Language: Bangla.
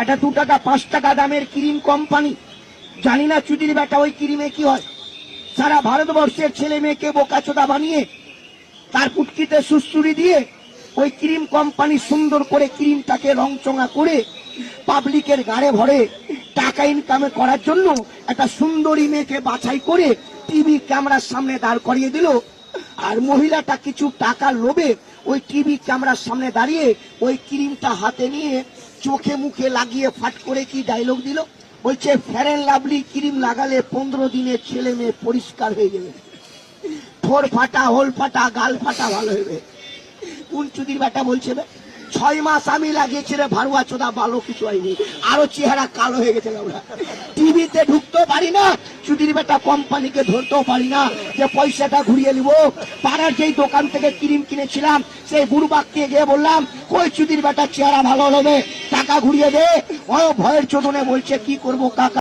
একটা 2 টাকা 5 টাকা দামের ক্রিম কোম্পানি, জানি না চুদির বেটা ওই ক্রিমে কি হয়। সারা ভারতবর্ষের ছেলে মেয়েকে বোকাচোদা বানিয়ে তার পুটকিতে সুসুরি দিয়ে ওই ক্রিম কোম্পানি সুন্দর করে ক্রিমটাকে রংচঙা করে পাবলিকের গাড়ে ভরে টাকা ইনকাম করার জন্য একটা সুন্দরী মেয়েকে বাছাই করে টিভি ক্যামেরার সামনে দাঁড় করিয়ে দিল। আর মহিলাটা কিছু টাকা লোভে ওই টিভি ক্যামেরার সামনে দাঁড়িয়ে ওই ক্রিমটা হাতে নিয়ে চোখে মুখে লাগিয়ে ফাট করে কি ডায়লগ দিল, বলছে ফেয়ার এন্ড লাভলি ক্রিম লাগালে 15 দিনে ছেলে মেয়ে পরিষ্কার হয়ে যাবে, ঠোর ফাটা, হোল ফাটা, গাল ফাটা ভালো হবে। কোন চুদির বেটা বলছে? 6 মাস আমি লাগিয়েছি রে ভারুয়া চোদা, ভালো কিছু হয়নি, আরো চেহারা কালো হয়ে গেছে। আমরা টিভিতে ঢুকতেও পারি না, চুদির বেটা কোম্পানিকে ধরতেও পারি না যে পয়সাটা ঘুরিয়ে নিব। পাড়ার যেই দোকান থেকে ক্রিম কিনেছিলাম সেই বুড়বাককে গিয়ে বললাম, কই চুদির বেটা চেহারা ভালো হবে, টাকা ঘুরিয়ে দে। ও ভয়ের চোদনে বলছে কি করবো কাকা।